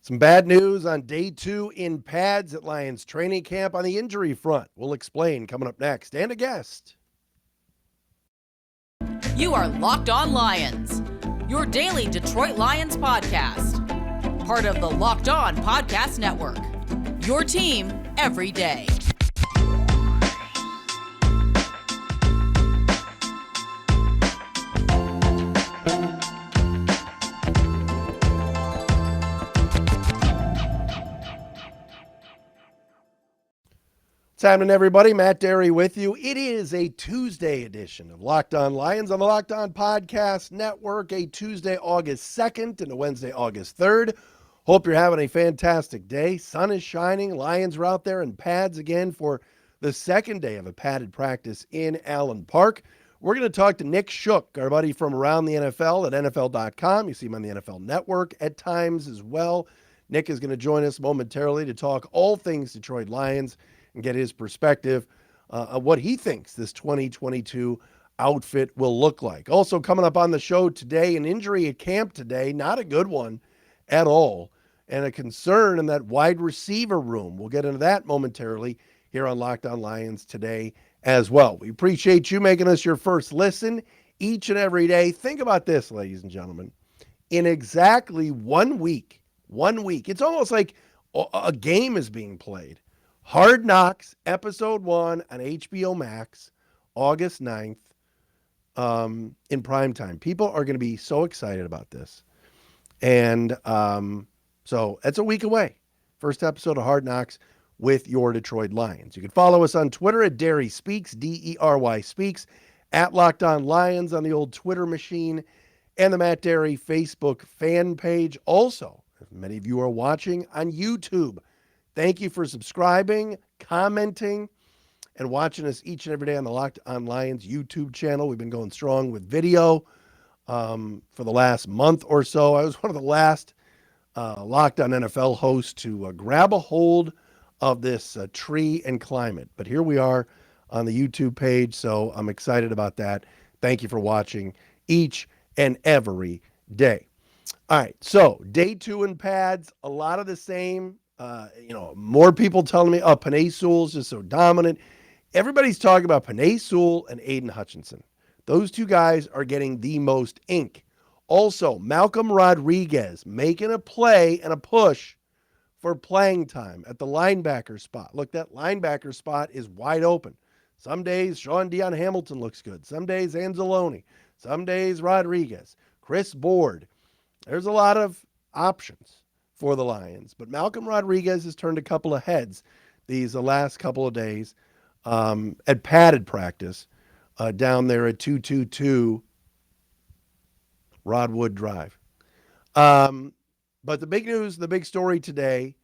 Some bad news on day 2 in pads at Lions training camp on the injury front. We'll explain coming up next. And a guest. You are Locked On Lions, your daily Detroit Lions podcast. Part of the Locked On Podcast Network, your team every day. What's happening, everybody? Matt Dery with you. It is a Tuesday edition of Locked On Lions on the Locked On Podcast Network, a Tuesday, August 2nd and a Wednesday, August 3rd. Hope you're having a fantastic day. Sun is shining. Lions are out there in pads again for the second day of a padded practice in Allen Park. We're going to talk to Nick Shook, our buddy from around the NFL at NFL.com. You see him on the NFL Network at times as well. Nick is going to join us momentarily to talk all things Detroit Lions and get his perspective on what he thinks this 2022 outfit will look like. Also coming up on the show today, an injury at camp today, not a good one at all, and a concern in that wide receiver room. We'll get into that momentarily here on Locked On Lions today as well. We appreciate you making us your first listen each and every day. Think about this, ladies and gentlemen. In exactly 1 week, it's almost like a game is being played. Hard Knocks, Episode 1 on HBO Max, August 9th, in primetime. People are going to be so excited about this. And so that's a week away. First episode of Hard Knocks with your Detroit Lions. You can follow us on Twitter at Dery Speaks, D-E-R-Y Speaks, at Locked On Lions on the old Twitter machine, and the Matt Dery Facebook fan page. Also, if many of you are watching on YouTube, thank you for subscribing, commenting, and watching us each and every day on the Locked On Lions YouTube channel. We've been going strong with video for the last month or so. I was one of the last Locked On NFL hosts to grab a hold of this tree and climb it. But here we are on the YouTube page, so I'm excited about that. Thank you for watching each and every day. All right, so day 2 in pads, a lot of the same. More people telling me, Penei Sewell's just so dominant. Everybody's talking about Penei Sewell and Aiden Hutchinson. Those two guys are getting the most ink. Also, Malcolm Rodriguez making a play and a push for playing time at the linebacker spot. Look, that linebacker spot is wide open. Some days, Sean Dion Hamilton looks good. Some days, Anzalone. Some days, Rodriguez. Chris Board. There's a lot of options for the Lions. But Malcolm Rodriguez has turned a couple of heads these last couple of days at padded practice down there at 222 Rodwood Drive. But the big news, the big story today,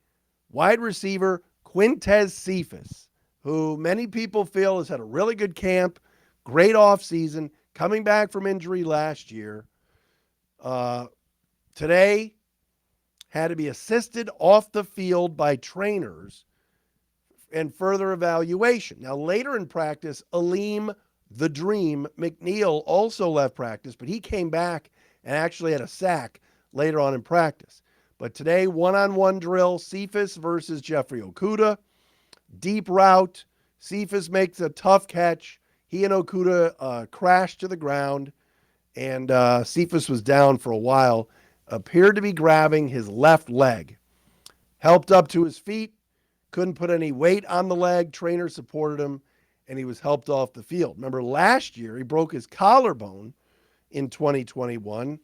wide receiver Quintez Cephus, who many people feel has had a really good camp, great offseason, coming back from injury last year. Today, had to be assisted off the field by trainers and further evaluation. Now, later in practice, Aleem the Dream McNeil also left practice, but he came back and actually had a sack later on in practice. But today, one-on-one drill, Cephus versus Jeffrey Okudah. Deep route. Cephus makes a tough catch. He and Okudah crashed to the ground, and Cephus was down for a while. Appeared to be grabbing his left leg. Helped up to his feet, couldn't put any weight on the leg. Trainer supported him, and he was helped off the field. Remember, last year he broke his collarbone in 2021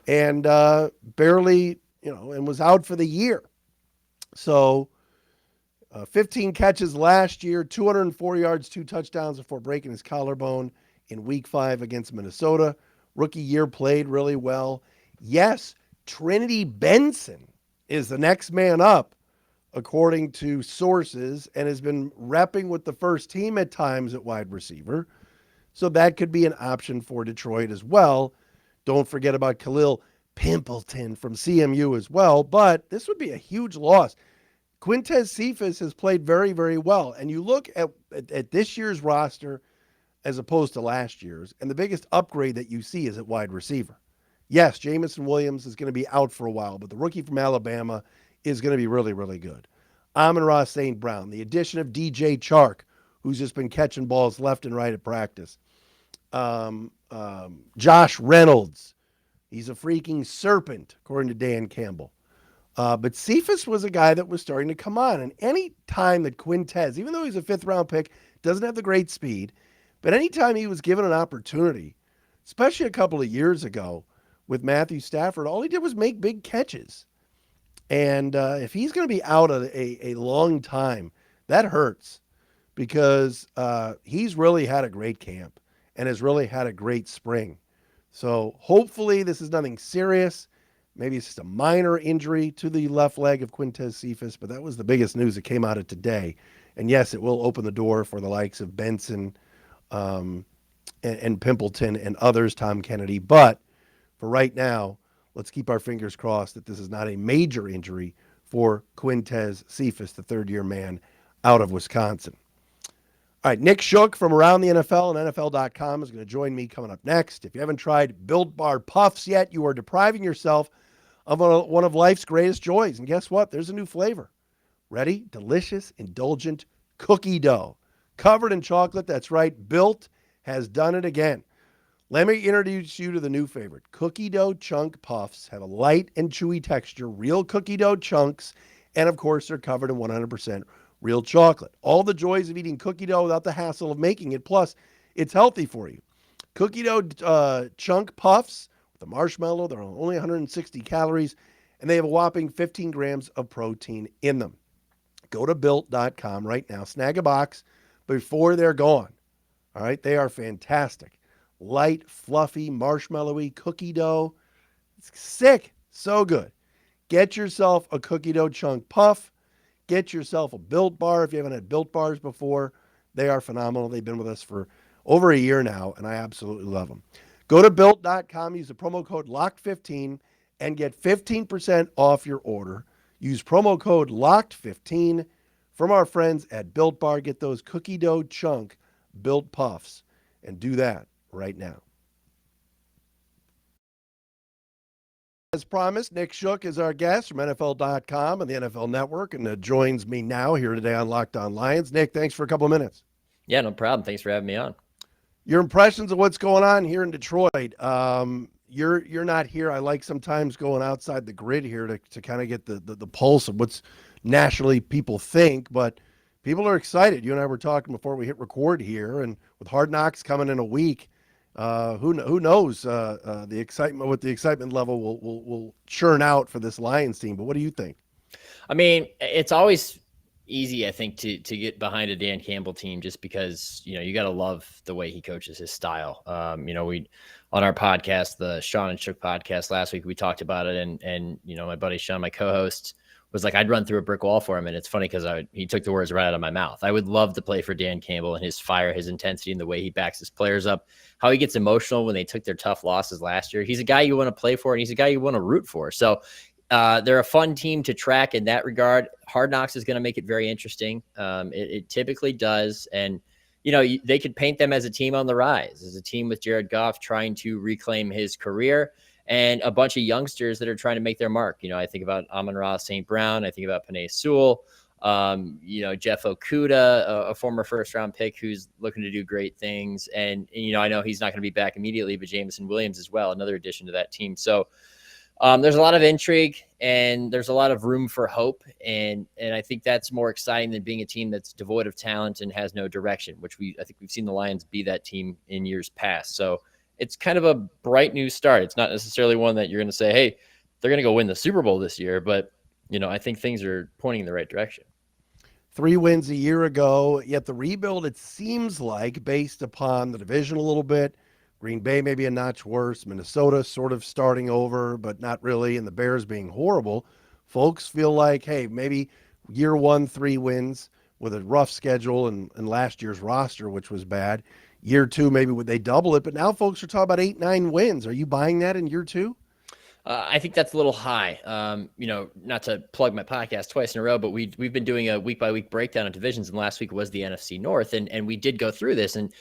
and barely, and was out for the year. So 15 catches last year, 204 yards, 2 touchdowns before breaking his collarbone in Week 5 against Minnesota. Rookie year played really well. Yes, Trinity Benson is the next man up, according to sources, and has been repping with the first team at times at wide receiver. So that could be an option for Detroit as well. Don't forget about Khalil Pimpleton from CMU as well, but this would be a huge loss. Quintez Cephus has played very, very well, and you look at this year's roster as opposed to last year's, and the biggest upgrade that you see is at wide receiver. Yes, Jamison Williams is going to be out for a while, but the rookie from Alabama is going to be really, really good. Amon-Ra St. Brown, the addition of DJ Chark, who's just been catching balls left and right at practice. Josh Reynolds, he's a freaking serpent, according to Dan Campbell. But Cephus was a guy that was starting to come on. And any time that Quintez, even though he's a fifth-round pick, doesn't have the great speed, but anytime he was given an opportunity, especially a couple of years ago with Matthew Stafford, all he did was make big catches. And if he's going to be out a long time, that hurts because he's really had a great camp and has really had a great spring. So hopefully this is nothing serious. Maybe it's just a minor injury to the left leg of Quintez Cephus, but that was the biggest news that came out of today. And yes, it will open the door for the likes of Benson and Pimpleton and others, Tom Kennedy. But for right now, let's keep our fingers crossed that this is not a major injury for Quintez Cephus, the third-year man out of Wisconsin. All right, Nick Shook from around the NFL and NFL.com is going to join me coming up next. If you haven't tried Built Bar Puffs yet, you are depriving yourself of one of life's greatest joys. And guess what? There's a new flavor. Ready? Delicious, indulgent cookie dough. Covered in chocolate. That's right. Built has done it again. Let me introduce you to the new favorite. Cookie dough chunk puffs have a light and chewy texture, real cookie dough chunks, and of course they're covered in 100% real chocolate. All the joys of eating cookie dough without the hassle of making it. Plus, it's healthy for you. Cookie dough chunk puffs with the marshmallow, they're only 160 calories, and they have a whopping 15 grams of protein in them. Go to Built.com right now. Snag a box before they're gone. All right, they are fantastic. Light, fluffy, marshmallowy cookie dough. It's sick. So good. Get yourself a cookie dough chunk puff. Get yourself a Built Bar if you haven't had Built Bars before. They are phenomenal. They've been with us for over a year now, and I absolutely love them. Go to Built.com, use the promo code LOCKED15, and get 15% off your order. Use promo code LOCKED15 from our friends at Built Bar. Get those cookie dough chunk Built Puffs, and do that right now. As promised, Nick Shook is our guest from NFL.com and the NFL Network, and joins me now here today on Locked On Lions. Nick, thanks for a couple of minutes. Yeah, no problem. Thanks for having me on. Your impressions of what's going on here in Detroit. You're not here. I like sometimes going outside the grid here to kind of get the pulse of what's nationally people think, but people are excited. You and I were talking before we hit record here, and with Hard Knocks coming in a week, who knows the excitement, what the excitement level will churn out for this Lions team. But what do you think? I mean, it's always easy, I think, to get behind a Dan Campbell team just because, you got to love the way he coaches, his style. We on our podcast, the Sean and Shook podcast last week, we talked about it, and my buddy Sean, my co-host, was like, I'd run through a brick wall for him. And it's funny because he took the words right out of my mouth. I would love to play for Dan Campbell and his fire, his intensity, and the way he backs his players up, how he gets emotional when they took their tough losses last year. He's a guy you want to play for, and he's a guy you want to root for. So they're a fun team to track in that regard. Hard Knocks is going to make it very interesting. It typically does. And, they could paint them as a team on the rise, as a team with Jared Goff trying to reclaim his career, and a bunch of youngsters that are trying to make their mark. I think about Amon-Ra St. Brown. I think about Penei Sewell. Jeff Okudah, a former first-round pick who's looking to do great things. And I know he's not going to be back immediately, but Jameson Williams as well, another addition to that team. So there's a lot of intrigue, and there's a lot of room for hope. And I think that's more exciting than being a team that's devoid of talent and has no direction, which I think we've seen the Lions be that team in years past. So it's kind of a bright new start. It's not necessarily one that you're going to say, hey, they're going to go win the Super Bowl this year, but I think things are pointing in the right direction. 3 wins a year ago, yet the rebuild, it seems like, based upon the division a little bit, Green Bay maybe a notch worse, Minnesota sort of starting over, but not really, and the Bears being horrible. Folks feel like, hey, maybe year 1, 3 wins with a rough schedule and last year's roster, which was bad. Year 2, maybe would they double it, but now folks are talking about 8, 9 wins. Are you buying that in year 2? I think that's a little high. Not to plug my podcast twice in a row, but we've been doing a week-by-week breakdown of divisions, and last week was the NFC North, and we did go through this and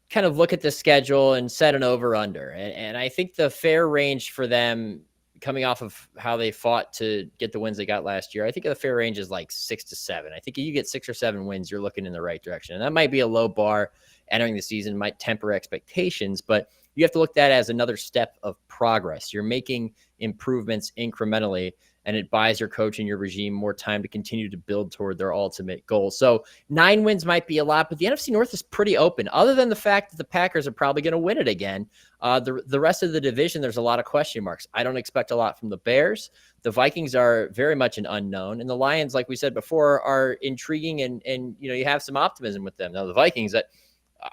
kind of look at the schedule and set an over-under. And I think the fair range for them coming off of how they fought to get the wins they got last year, I think the fair range is like 6 to 7. I think if you get 6 or 7 wins, you're looking in the right direction. And that might be a low bar entering the season, might temper expectations, but you have to look at that as another step of progress. You're making improvements incrementally, and it buys your coach and your regime more time to continue to build toward their ultimate goal. So 9 wins might be a lot, but the NFC North is pretty open. Other than the fact that the Packers are probably going to win it again, the rest of the division, there's a lot of question marks. I don't expect a lot from the Bears. The Vikings are very much an unknown, and the Lions, like we said before, are intriguing, and you have some optimism with them. Now the Vikings, that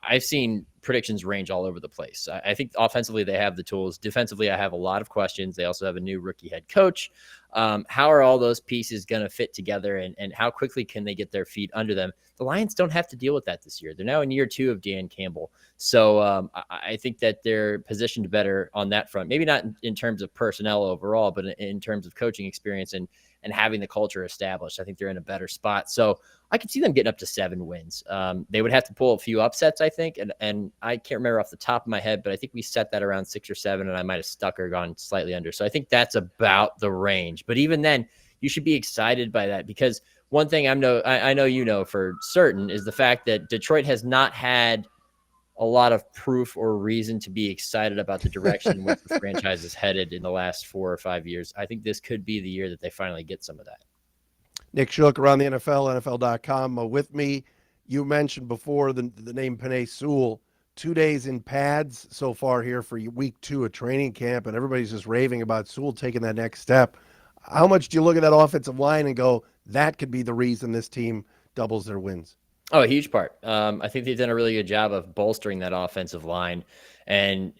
I've seen predictions range all over the place. I think offensively they have the tools. Defensively, I have a lot of questions. They also have a new rookie head coach. How are all those pieces going to fit together, and how quickly can they get their feet under them? The Lions don't have to deal with that this year. They're now in year 2 of Dan Campbell. So I think that they're positioned better on that front. Maybe not in terms of personnel overall, but in terms of coaching experience and having the culture established. I think they're in a better spot. So I could see them getting up to 7 wins. They would have to pull a few upsets, I think. And I can't remember off the top of my head, but I think we set that around 6 or 7, and I might have stuck or gone slightly under. So I think that's about the range. But even then, you should be excited by that, because one thing I know for certain is the fact that Detroit has not had a lot of proof or reason to be excited about the direction in which the franchise is headed in the last 4 or 5 years. I think this could be the year that they finally get some of that. Nick Shook around the NFL, NFL.com with me. You mentioned before the name Penei Sewell. 2 days in pads so far here for week 2 of training camp, and everybody's just raving about Sewell taking that next step. How much do you look at that offensive line and go, that could be the reason this team doubles their wins? Oh, a huge part. I think they've done a really good job of bolstering that offensive line and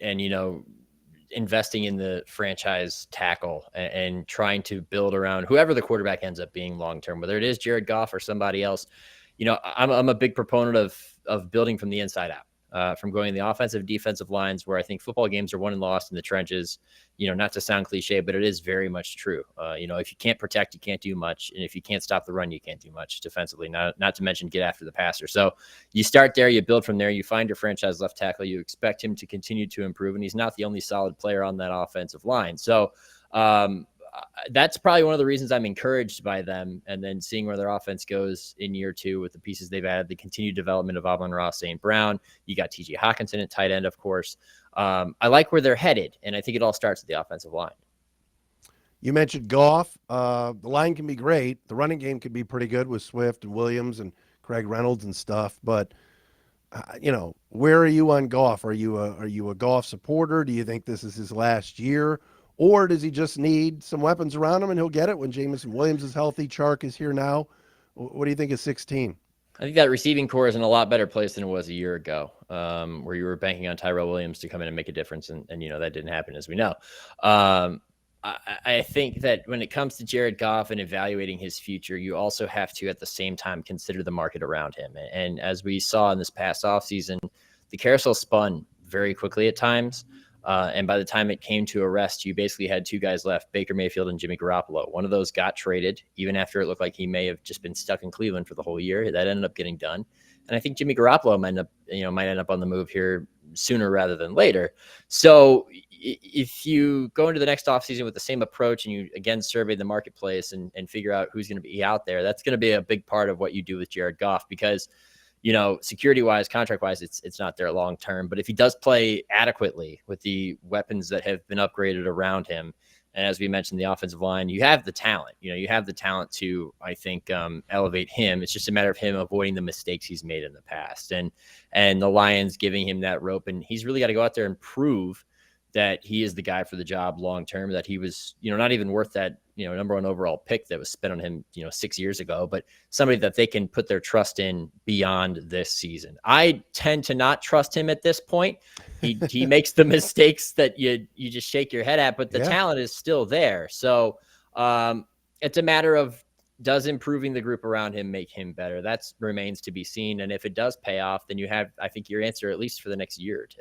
investing in the franchise tackle and trying to build around whoever the quarterback ends up being long-term, whether it is Jared Goff or somebody else. I'm a big proponent of building from the inside out, from going the offensive, defensive lines, where I think football games are won and lost in the trenches. Not to sound cliche, but it is very much true. If you can't protect, you can't do much. And if you can't stop the run, you can't do much defensively, not to mention get after the passer. So you start there, you build from there, you find your franchise left tackle, you expect him to continue to improve. And he's not the only solid player on that offensive line. So that's probably one of the reasons I'm encouraged by them. And then seeing where their offense goes in year 2 with the pieces they've added, the continued development of Amon-Ra St. Brown. You got TJ Hawkinson at tight end, of course. I like where they're headed, and I think it all starts at the offensive line. You mentioned Goff. The line can be great. The running game could be pretty good with Swift and Williams and Craig Reynolds and stuff. But, where are you on Goff? Are you a Goff supporter? Do you think this is his last year? Or does he just need some weapons around him and he'll get it when Jameson Williams is healthy? Chark is here now. What do you think of 16? I think that receiving core is in a lot better place than it was a year ago, where you were banking on Tyrell Williams to come in and make a difference. And that didn't happen, as we know. I think that when it comes to Jared Goff and evaluating his future, you also have to, at the same time, consider the market around him. And as we saw in this past offseason, the carousel spun very quickly at times. And by the time it came to a rest, you basically had 2 guys left, Baker Mayfield and Jimmy Garoppolo. One of those got traded, even after it looked like he may have just been stuck in Cleveland for the whole year. That ended up getting done. And I think Jimmy Garoppolo might end up on the move here sooner rather than later. So if you go into the next offseason with the same approach and you, again, survey the marketplace and figure out who's going to be out there, that's going to be a big part of what you do with Jared Goff, because security-wise, contract-wise, it's not there long-term. But if he does play adequately with the weapons that have been upgraded around him, and as we mentioned, the offensive line, you have the talent. You have the talent to, I think, elevate him. It's just a matter of him avoiding the mistakes he's made in the past. And the Lions giving him that rope. And he's really got to go out there and prove that he is the guy for the job long-term, that he was, not even worth that, number 1 overall pick that was spent on him, 6 years ago, but somebody that they can put their trust in beyond this season. I tend to not trust him at this point. He makes the mistakes that you just shake your head at, but the talent is still there. So it's a matter of, does improving the group around him make him better? That remains to be seen. And if it does pay off, then you have, I think, your answer at least for the next year or 2.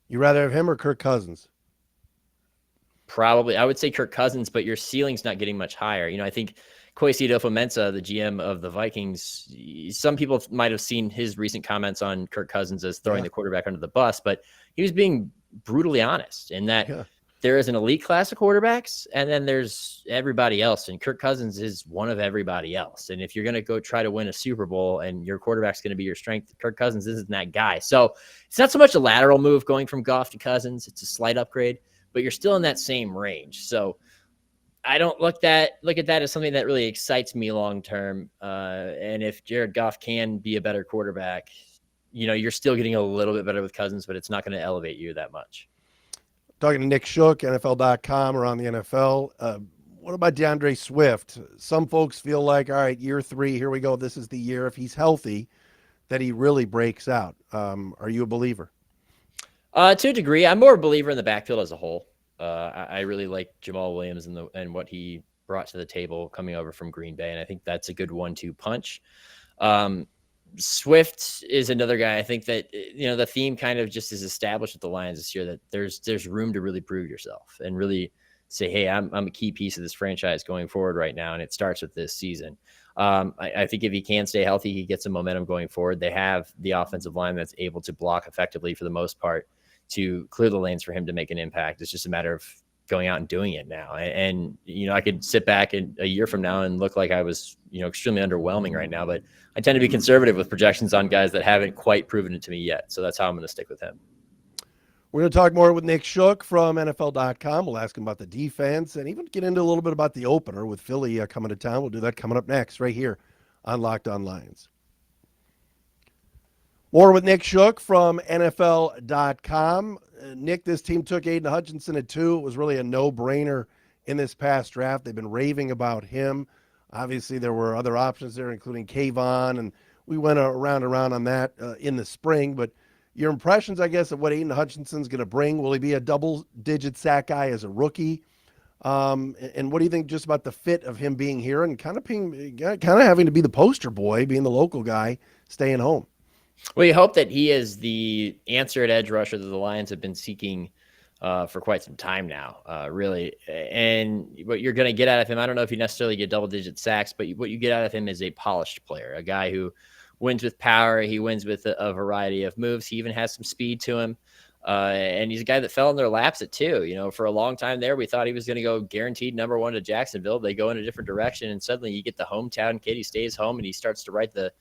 You rather have him or Kirk Cousins? Probably. I would say Kirk Cousins, but your ceiling's not getting much higher. I think Kwesi Adofo-Mensah, the GM of the Vikings, some people might have seen his recent comments on Kirk Cousins as throwing the quarterback under the bus, but he was being brutally honest in that there is an elite class of quarterbacks, and then there's everybody else. And Kirk Cousins is one of everybody else. And if you're going to go try to win a Super Bowl and your quarterback's going to be your strength, Kirk Cousins isn't that guy. So it's not so much a lateral move going from Goff to Cousins. It's a slight upgrade, but you're still in that same range. So I don't look at that as something that really excites me long term. And if Jared Goff can be a better quarterback, you're still getting a little bit better with Cousins, but it's not going to elevate you that much. Talking to Nick Shook, NFL.com, around the NFL. What about DAndre Swift? Some folks feel like, all right, year 3, here we go. This is the year, if he's healthy, that he really breaks out. Are you a believer? To a degree. I'm more a believer in the backfield as a whole. I really like Jamal Williams and what he brought to the table coming over from Green Bay, and I think that's a good 1-2 punch. Swift is another guy. I think that, the theme kind of just is established with the Lions this year, that there's room to really prove yourself and really say, hey, I'm a key piece of this franchise going forward right now. And it starts with this season. I think if he can stay healthy, he gets some momentum going forward. They have the offensive line that's able to block effectively for the most part to clear the lanes for him to make an impact. It's just a matter of going out and doing it now. And I could sit back a year from now and look like I was, extremely underwhelming right now, but I tend to be conservative with projections on guys that haven't quite proven it to me yet. So that's how I'm going to stick with him. We're going to talk more with Nick Shook from NFL.com. We'll ask him about the defense and even get into a little bit about the opener with Philly coming to town. We'll do that coming up next right here on Locked On Lions. More with Nick Shook from NFL.com. Nick, this team took Aiden Hutchinson at 2. It was really a no-brainer in this past draft. They've been raving about him. Obviously, there were other options there, including Kayvon, and we went around on that in the spring. But your impressions, I guess, of what Aiden Hutchinson's going to bring. Will he be a double-digit sack guy as a rookie? And what do you think just about the fit of him being here and kind of having to be the poster boy, being the local guy, staying home? Well, you hope that he is the answer at edge rusher that the Lions have been seeking for quite some time now, really. And what you're going to get out of him, I don't know if you necessarily get double-digit sacks, but what you get out of him is a polished player, a guy who wins with power. He wins with a variety of moves. He even has some speed to him. And he's a guy that fell in their laps at 2. For a long time there, we thought he was going to go guaranteed number 1 to Jacksonville. They go in a different direction, and suddenly you get the hometown kid. He stays home, and he starts to write the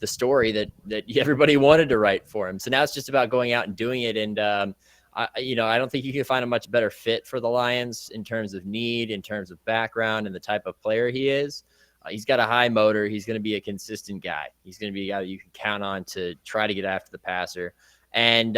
story that everybody wanted to write for him. So now it's just about going out and doing it. And, I don't think you can find a much better fit for the Lions in terms of need, in terms of background, and the type of player he is. He's got a high motor. He's going to be a consistent guy. He's going to be a guy that you can count on to try to get after the passer. And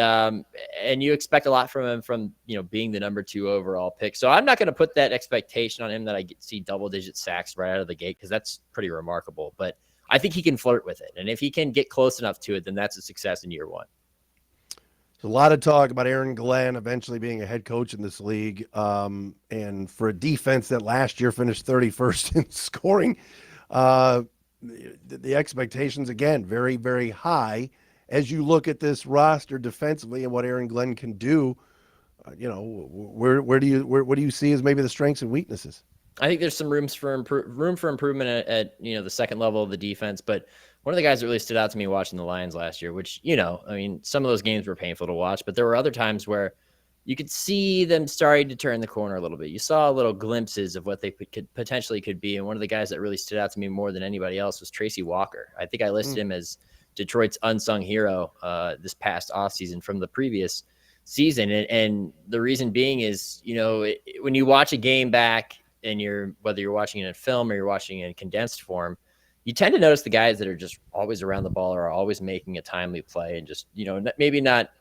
you expect a lot from him from, being the number 2 overall pick. So I'm not going to put that expectation on him that I see double-digit sacks right out of the gate, because that's pretty remarkable. But I think he can flirt with it. And if he can get close enough to it, then that's a success in year 1. There's a lot of talk about Aaron Glenn eventually being a head coach in this league. And for a defense that last year finished 31st in scoring, the expectations, again, very, very high. As you look at this roster defensively and what Aaron Glenn can do, what do you see as maybe the strengths and weaknesses? I think there's some room for improvement at the second level of the defense. But one of the guys that really stood out to me watching the Lions last year, which, some of those games were painful to watch, but there were other times where you could see them starting to turn the corner a little bit. You saw little glimpses of what they could potentially be. And one of the guys that really stood out to me more than anybody else was Tracy Walker. I think I listed him as Detroit's unsung hero this past offseason from the previous season. And the reason being is, when you watch a game back, and whether you're watching it in film or you're watching it in condensed form, you tend to notice the guys that are just always around the ball or are always making a timely play and just, maybe not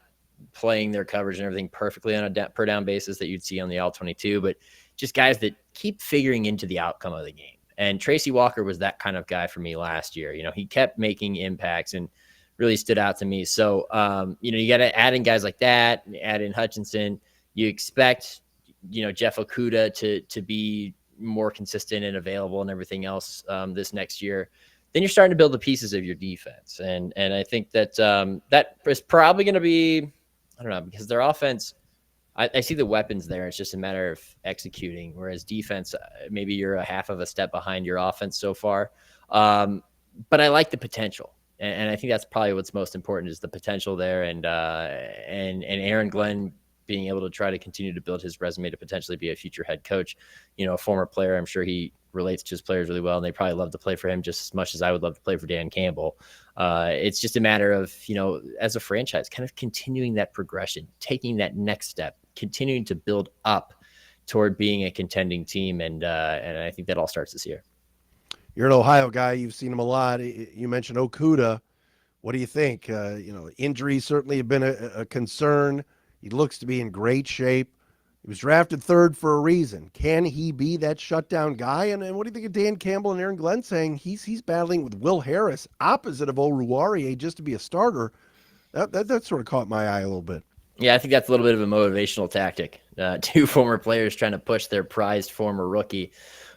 playing their coverage and everything perfectly on a per down basis that you'd see on the All-22, but just guys that keep figuring into the outcome of the game. And Tracy Walker was that kind of guy for me last year. He kept making impacts and really stood out to me. So, you got to add in guys like that, add in Hutchinson. You expect Jeff Okudah to be more consistent and available and everything else this next year, then you're starting to build the pieces of your defense. And I think that that is probably going to be, I don't know, because their offense, I see the weapons there. It's just a matter of executing, whereas defense, maybe you're a half of a step behind your offense so far. But I like the potential. And I think that's probably what's most important is the potential there. And Aaron Glenn being able to try to continue to build his resume to potentially be a future head coach. A former player, I'm sure he relates to his players really well, and they probably love to play for him just as much as I would love to play for Dan Campbell. It's just a matter of, as a franchise, kind of continuing that progression, taking that next step, continuing to build up toward being a contending team. And I think that all starts this year. You're an Ohio guy. You've seen him a lot. You mentioned Okudah. What do you think? Injuries certainly have been a concern. He looks to be in great shape. He was drafted third for a reason. Can he be that shutdown guy? And what do you think of Dan Campbell and Aaron Glenn saying he's battling with Will Harris, opposite of Oruwariye, just to be a starter? That sort of caught my eye a little bit. Yeah, I think that's a little bit of a motivational tactic. Two former players trying to push their prized former rookie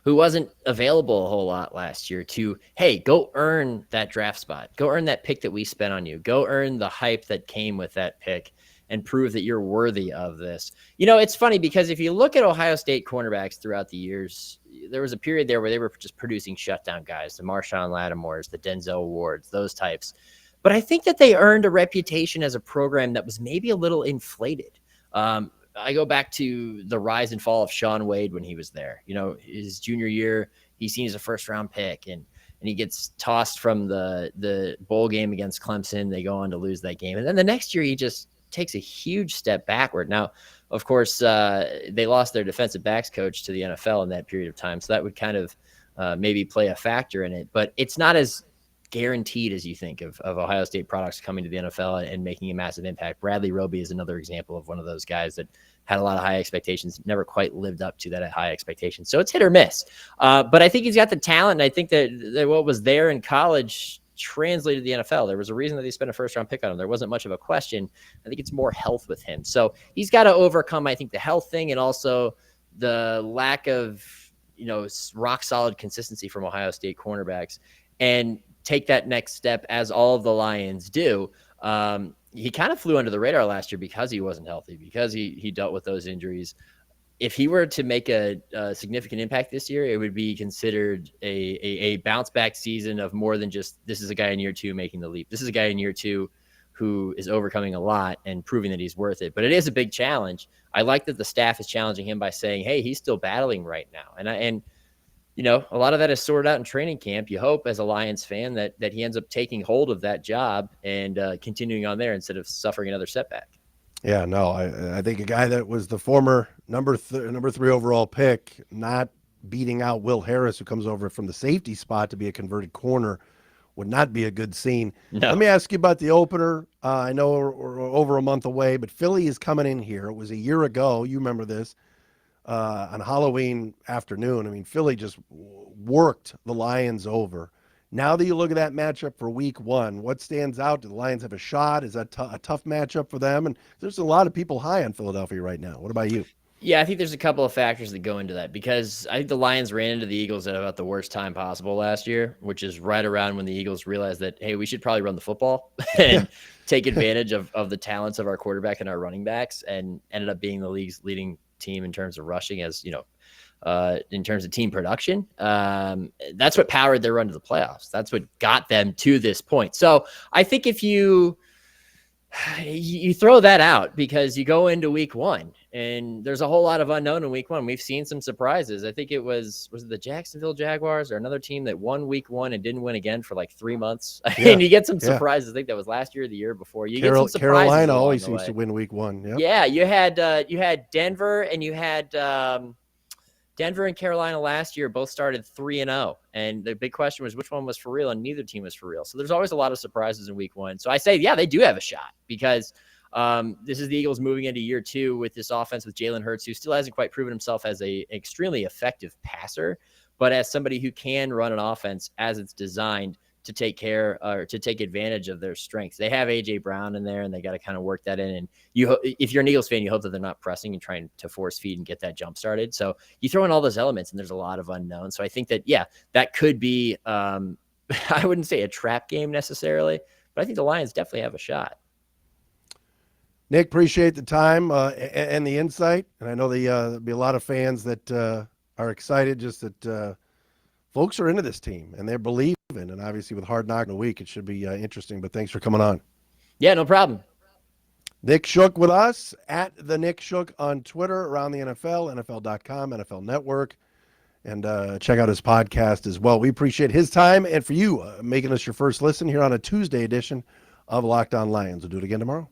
who wasn't available a whole lot last year to, hey, go earn that draft spot. Go earn that pick that we spent on you. Go earn the hype that came with that pick and prove that you're worthy of this. It's funny because if you look at Ohio State cornerbacks throughout the years, there was a period there where they were just producing shutdown guys, the Marshawn Lattimores, the Denzel Wards, those types. But I think that they earned a reputation as a program that was maybe a little inflated. I go back to the rise and fall of Shaun Wade when he was there. His junior year, he's seen as a first-round pick, and he gets tossed from the bowl game against Clemson. They go on to lose that game. And then the next year, he just takes a huge step backward. Now, of course, they lost their defensive backs coach to the NFL in that period of time, so that would kind of maybe play a factor in it. But it's not as guaranteed as you think of Ohio State products coming to the NFL and making a massive impact. Bradley Roby is another example of one of those guys that had a lot of high expectations, never quite lived up to that high expectation. So it's hit or miss. But I think he's got the talent, and I think that what was there in college translated to the NFL. There was a reason that they spent a first-round pick on him. There wasn't much of a question. I think it's more health with him. So he's got to overcome, I think, the health thing and also the lack of, rock-solid consistency from Ohio State cornerbacks and take that next step as all of the Lions do. He kind of flew under the radar last year because he wasn't healthy, because he dealt with those injuries. If he were to make a significant impact this year, it would be considered a bounce back season of more than just, this is a guy in year two making the leap. This is a guy in year two who is overcoming a lot and proving that he's worth it. But it is a big challenge. I like that the staff is challenging him by saying, hey, he's still battling right now. And a lot of that is sorted out in training camp. You hope as a Lions fan that he ends up taking hold of that job and continuing on there instead of suffering another setback. Yeah, no, I think a guy that was the former number 3 overall pick, not beating out Will Harris, who comes over from the safety spot to be a converted corner, would not be a good scene. No. Let me ask you about the opener. I know we're over a month away, but Philly is coming in here. It was a year ago. You remember this. On Halloween afternoon. I mean, Philly just worked the Lions over. Now that you look at that matchup for week one, what stands out? Do the Lions have a shot? Is that a tough matchup for them? And there's a lot of people high on Philadelphia right now. What about you? Yeah, I think there's a couple of factors that go into that because I think the Lions ran into the Eagles at about the worst time possible last year, which is right around when the Eagles realized that, hey, we should probably run the football and take advantage of the talents of our quarterback and our running backs, and ended up being the league's leading team in terms of rushing, as in terms of team production. That's what powered their run to the playoffs. That's what got them to this point. So I think if you throw that out because you go into week one and there's a whole lot of unknown in week one. We've seen some surprises. I think it was it the Jacksonville Jaguars or another team that won week one and didn't win again for like 3 months. Yeah. And you get some surprises. I think that was last year or the year before. You get some surprises. Carolina always seems to win week one. Yep. Yeah. You had Denver and you had Denver and Carolina last year both started 3-0. And the big question was which one was for real, and neither team was for real. So there's always a lot of surprises in week one. So I say, yeah, they do have a shot because this is the Eagles moving into year two with this offense with Jalen Hurts, who still hasn't quite proven himself as an extremely effective passer, but as somebody who can run an offense as it's designed to take care or to take advantage of their strengths. They have A.J. Brown in there, and they got to kind of work that in. And if you're an Eagles fan, you hope that they're not pressing and trying to force feed and get that jump started. So you throw in all those elements, and there's a lot of unknowns. So I think that, yeah, that could be, I wouldn't say a trap game necessarily, but I think the Lions definitely have a shot. Nick, appreciate the time and the insight. And I know there'll be a lot of fans that are excited just that folks are into this team and they're believing. And obviously with Hard Knock in a week, it should be interesting. But thanks for coming on. Yeah, no problem. Nick Shook with us at the Nick Shook on Twitter, around the NFL, NFL.com, NFL Network, and check out his podcast as well. We appreciate his time and for you making us your first listen here on a Tuesday edition of Locked On Lions. We'll do it again tomorrow.